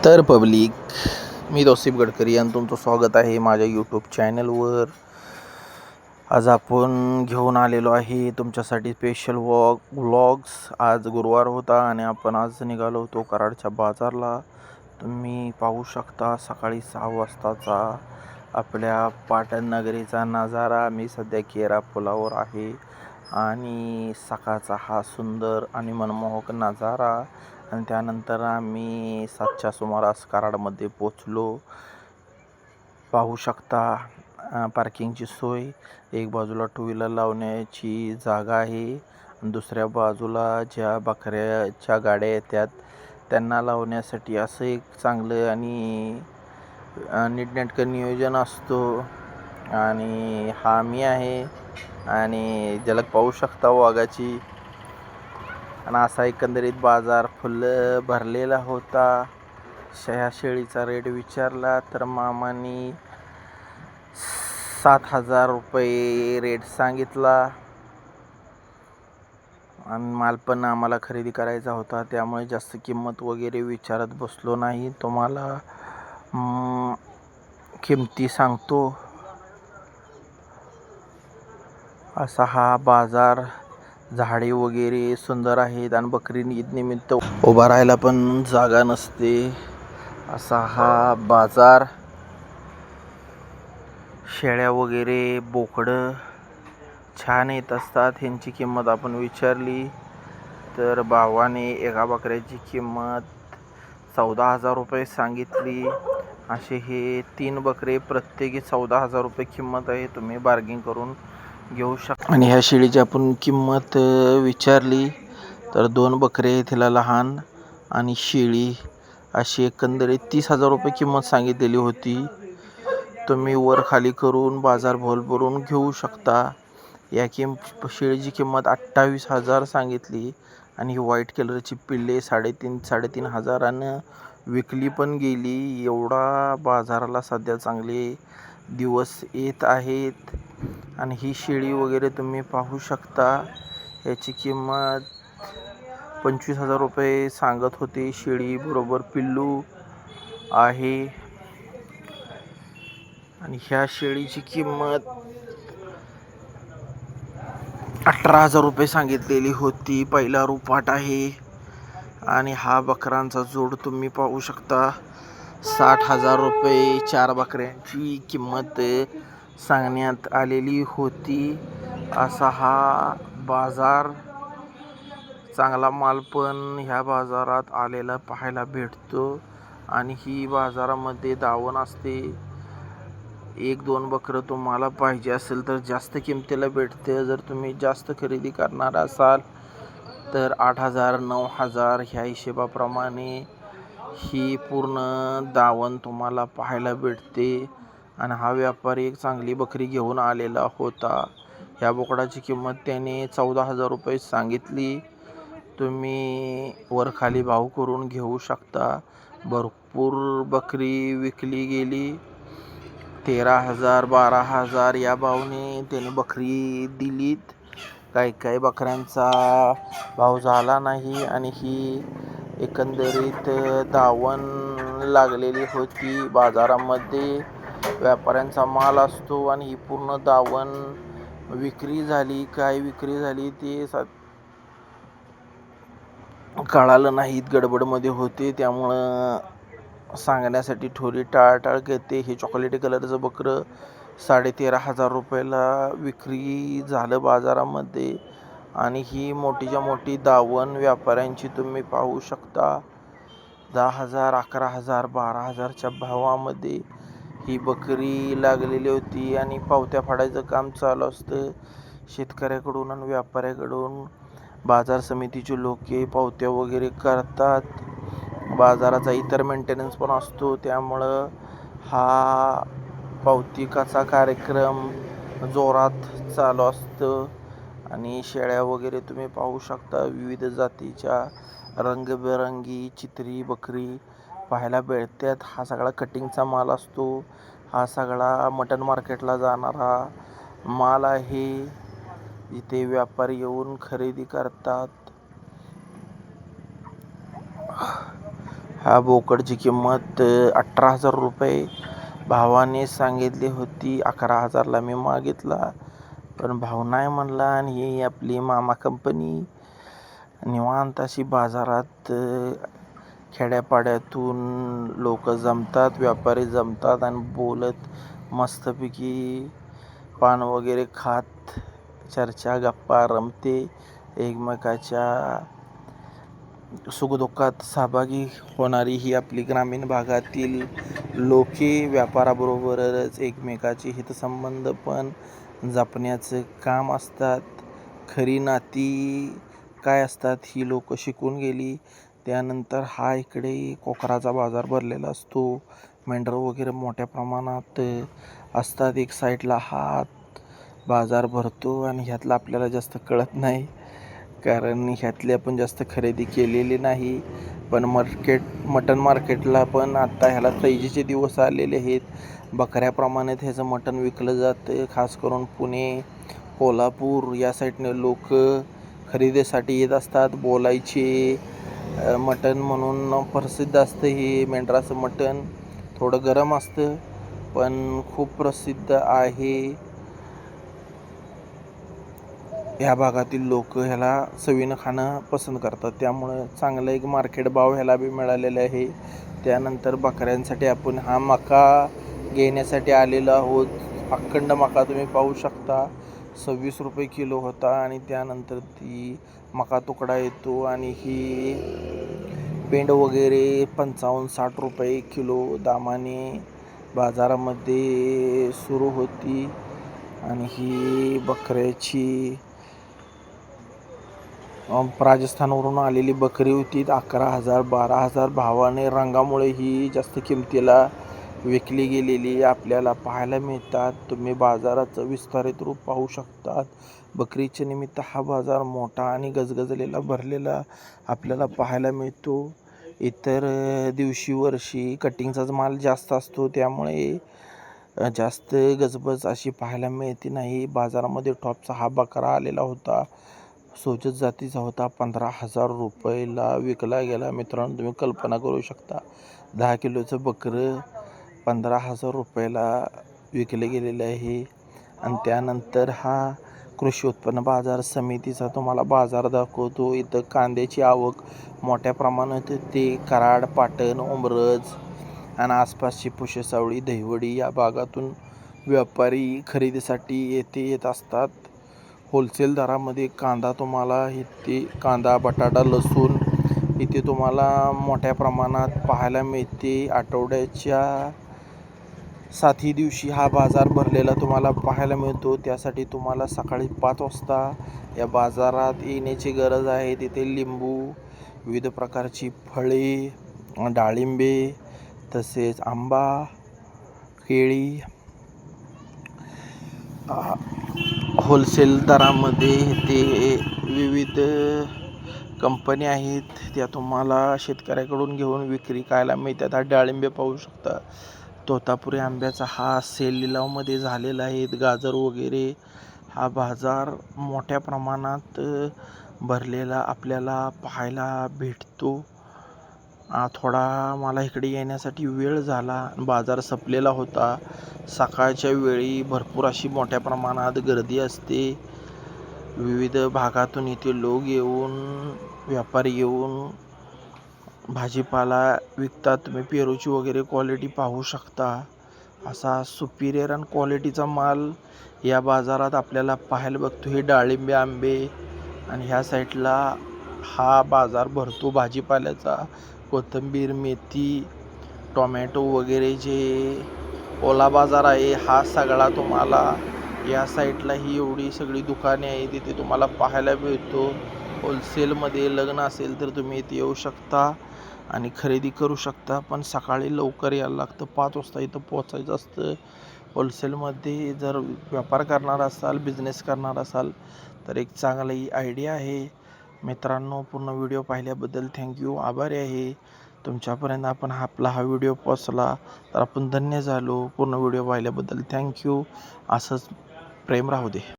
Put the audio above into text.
तर पब्लिक, मी तौसिफ गडकरी आणि तुमचं स्वागत आहे माझ्या यूट्यूब चॅनलवर. आज आपण घेऊन आलेलो आहे तुमच्यासाठी स्पेशल व्लॉग्स. आज गुरुवार होता आणि आपण आज निघालो होतो कराडच्या बाजारला. तुम्ही पाहू शकता सकाळी 6 वाजताचा आपल्या पाटण नगरीचा नजारा. मी सध्या केरा पुलावर आहे आणि सकाळचा हा सुंदर आणि मनमोहक नजारा. आणि त्यानंतर आम्ही 7च्या सुमारास कराडमध्ये पोचलो. पाहू शकता पार्किंगची सोय. एक बाजूला टू व्हीलर लावण्याची जागा आहे आणि दुसऱ्या बाजूला ज्या बकऱ्याच्या गाड्या येतात त्यांना लावण्यासाठी असं एक चांगलं आणि नीटनेटकं नियोजन असतो. आणि हा मी आहे आणि झलक पाहू शकता वाघाची. आणि असा एकंदरीत बाजार फुल भरलेला होता. ह्या शेळीचा रेट विचारला तर मामानी 7,000 रुपये रेट सांगितला. आणि माल पण आम्हाला खरेदी करायचा होता, त्यामुळे जास्त किंमत वगैरे विचारत बसलो नाही. तुम्हाला किमती सांगतो. असा हा बाजार, झाडे वगैरे सुंदर आहेत आणि बकरी ईद निमित्त उभा राहायला पण जागा नसते. असा हा बाजार. शेळ्या वगैरे बोकडं छान येत असतात. ह्यांची किंमत आपण विचारली तर भावाने एका बकऱ्याची किंमत 14,000 रुपये सांगितली. असे हे 3 बकरे, प्रत्येकी 14,000 रुपये किंमत आहे. तुम्ही बार्गिंग करून घेऊ शकता. आणि ह्या शेळीची आपण किंमत विचारली तर 2 बकरे, तिला लहान आणि शेळी अशी एकंदरीत 30,000 रुपये किंमत सांगितलेली होती. तुम्ही वर खाली करून बाजार भोल भरून घेऊ शकता. या शेळीची किंमत 28,000 सांगितली आणि ही व्हाईट कलरची पिल्ले 3,500 हजारानं विकली पण गेली. एवढा बाजाराला सध्या चांगले दिवस येत आहेत. आणि ही शेळी वगैरे तुम्ही पाहू शकता. याची किंमत 25,000 रुपये सांगत होते. शेळी बरोबर पिल्लू आहे. आणि ह्या शेळीची किंमत 18,000 रुपये सांगितलेली होती. पहिला रुपाट आहे. आणि हा बकरांचा जोड तुम्ही पाहू शकता. 60,000 रुपये 4 बकऱ्यांची किंमत सांगण्यात आलेली होती. असा हा बाजार. चांगला माल पण ह्या बाजारात आलेला पाहायला भेटतो. आणि ही बाजारामध्ये दावण असते. 1-2 बकरं तुम्हाला पाहिजे असेल तर जास्त किमतीला भेटते. जर तुम्ही जास्त खरेदी करणार असाल तर 8,000 9,000 ह्या हिशोबाप्रमाणे ही पूर्ण दावण तुम्हाला पाहायला भेटते. आणि हा व्यापारी एक चांगली बकरी घेऊन आलेला होता. ह्या बोकडाची किंमत त्याने 14,000 रुपये सांगितली. तुम्ही वर खाली भाव करून घेऊ शकता. भरपूर बकरी विकली गेली. 13,000 12,000 या भावने त्याने बकरी दिलीत. काही बकऱ्यांचा भाव झाला नाही. आणि ही एकंदरीत दावण लागलेली होती. बाजारामध्ये व्यापाऱ्यांचा माल असतो आणि ही पूर्ण दावण विक्री झाली. काय विक्री झाली ते कळालं नाहीत, गडबडमध्ये होते, त्यामुळं सांगण्यासाठी थोडी टाळाटाळ करते. हे चॉकलेटी कलरचं बकरं 13,500 रुपयाला विक्री झालं बाजारामध्ये. आणि ही मोठीच्या मोठी दावण व्यापाऱ्यांची तुम्ही पाहू शकता. 10,000 11,000 12,000च्या भावामध्ये ही बकरी लागलेली होती. आणि पावत्या फाडायचं काम चालू असतं शेतकऱ्याकडून आणि व्यापाऱ्याकडून. बाजार समितीचे लोक पावत्या वगैरे करतात. बाजाराचा इतर मेंटेनन्स पण असतो, त्यामुळं हा पावतिकाचा कार्यक्रम जोरात चालू असतं. आणि शेळ्या वगैरे तुम्ही पाहू शकता. विविध जातीच्या रंगबेरंगी चित्री बकरी पाहायला भेटतात. हा सगळा कटिंगचा माल असतो. हा सगळा मटन मार्केटला जाणारा माल आहे. इथे व्यापारी येऊन खरेदी करतात. ह्या बोकडची किंमत 18,000 रुपये भावाने सांगितली होती. 11,000ला मी मागितला, पण भाव नाही म्हणला. आणि ही आपली मामा कंपनी निवांत अशी बाजारात खेड्यापाड्यातून लोक जमतात, व्यापारी जमतात आणि बोलत मस्तपैकी पान वगैरे खात चर्चा गप्पा रमते, एकमेकाच्या सुखदुःखात सहभागी होणारी ही आपली ग्रामीण भागातील लोके व्यापाराबरोबरच एकमेकाचे हितसंबंध पण जपण्याचं काम असतात. खरी नाती काय असतात ही लोक शिकून गेली. त्यानंतर हा इकडे कोकराचा बाजार भरलेला असतो. मेंढरं वगैरे मोठ्या प्रमाणात असतात. एक साईडला हा बाजार भरतो आणि ह्यातलं आपल्याला जास्त कळत नाही, कारण ह्यातली आपण जास्त खरेदी केलेली नाही. पण मटन मार्केटला पण आता ह्याला तैजीचे दिवस आलेले आहेत. बकऱ्याप्रमाणे ह्याचं मटण विकलं जातं. खास करून पुणे, कोल्हापूर या साईडने लोक खरेदीसाठी येत असतात. बोलायचे मटण म्हणून प्रसिद्ध असतं हे मेंढराचं मटण. थोडं गरम असतं पण खूप प्रसिद्ध आहे. ह्या भागातील लोक ह्याला चवीनं खाणं पसंत करतात, त्यामुळे चांगलं एक मार्केट भाव ह्याला बी मिळालेला आहे. त्यानंतर बकऱ्यांसाठी आपण हा मका घेण्यासाठी आलेलो आहोत. अखंड मका तुम्ही पाहू शकता. 26 रुपये किलो होता आणि त्यानंतर ती मका तुकडा येतो आणि ही पेंड वगैरे 55-60 रुपये किलो दामाने बाजारामध्ये सुरू होती. आणि ही बकऱ्याची राजस्थानवरून आलेली बकरी होती. 11,000-12,000 भावाने रंगामुळे ही जास्त किमतीला विकली गेलेली आपल्याला पाहायला मिळतात. तुम्ही बाजाराचं विस्तारित रूप पाहू शकतात. बकरीच्या निमित्त हा बाजार मोठा आणि गजगजलेला भरलेला आपल्याला पाहायला मिळतो. इतर दिवशी वर्षी कटिंगचाच माल जास्त असतो, त्यामुळे जास्त गजबज अशी पाहायला मिळते नाही. बाजारामध्ये टॉपचा हा बकरा आलेला होता. सोजत जातीचा होता. 15,000 रुपयाला विकला गेला. मित्रांनो, तुम्ही कल्पना करू शकता, 10 किलोचं बकरं 15,000 रुपयाला विकले गेलेले आहे. आणि त्यानंतर हा कृषी उत्पन्न बाजार समितीचा तुम्हाला बाजार दाखवतो. इथं कांद्याची आवक मोठ्या प्रमाणात होते. कराड, पाटण, उमरज आणि आसपासची पुशेसावळी, दहिवडी या भागातून व्यापारी खरेदीसाठी येत असतात. होलसेल दरामध्ये कांदा तुम्हाला इथे कांदा, बटाटा, लसूण इथे तुम्हाला मोठ्या प्रमाणात पाहायला मिळते. आठवड्याच्या 7ही दिवशी हा बाजार भरलेला तुम्हाला पाहायला मिळतो. त्यासाठी तुम्हाला सकाळी 5 वाजता या बाजारात येण्याची गरज आहे. तिथे लिंबू, विविध प्रकारची फळे, डाळिंबे, तसेच आंबा, केळी होलसेल दरामध्ये ते विविध कंपन्या आहेत, त्या तुम्हाला शेतकऱ्याकडून घेऊन विक्री करायला मिळतात. हा डाळिंबे पाहू शकता. तोतापुरी आंब्याचा हा सेल लिलावमध्ये झालेला आहे. गाजर वगैरे हा बाजार मोठ्या प्रमाणात भरलेला आपल्याला पाहायला भेटतो. थोडा मला इकडे येण्यासाठी वेळ झाला. बाजार संपलेला होता. सकाळच्या वेळी भरपूर अशी मोठ्या प्रमाणात गर्दी असते. विविध भागातून इथे लोक येऊन, व्यापारी येऊन भाजीपाला विकतात. तुम्ही पेरूची वगैरे क्वालिटी पाहू शकता. असा सुपिरियर आणि क्वालिटीचा माल या बाजारात आपल्याला पाहायला बघतो. हे डाळिंबे, आंबे आणि ह्या साईडला हा बाजार भरतो भाजीपाल्याचा. कोथिंबीर, मेथी, टोमॅटो वगैरे जे ओला बाजार आहे हा सगळा तुम्हाला या साईडला ही एवढी सगळी दुकाने आहे तिथे तुम्हाला पाहायला मिळतो. होलसेलमध्ये लग्न असेल तर तुम्ही इथे येऊ शकता आणि खरेदी करू शकता, पण सकाळी लवकर यायला लागतं. 5 वाजता इथं पोचायचं असतं. होलसेलमध्ये जर व्यापार करणार असाल, बिझनेस करणार असाल तर एक चांगली आयडिया आहे. मित्रांनो, पूर्ण व्हिडिओ पाहिल्याबद्दल थँक्यू, आभारी आहे. तुमच्यापर्यंत आपला हा व्हिडिओ पोचला तर आपण धन्य झालो. पूर्ण व्हिडिओ पाहिल्याबद्दल थँक्यू. असंच प्रेम राहू दे.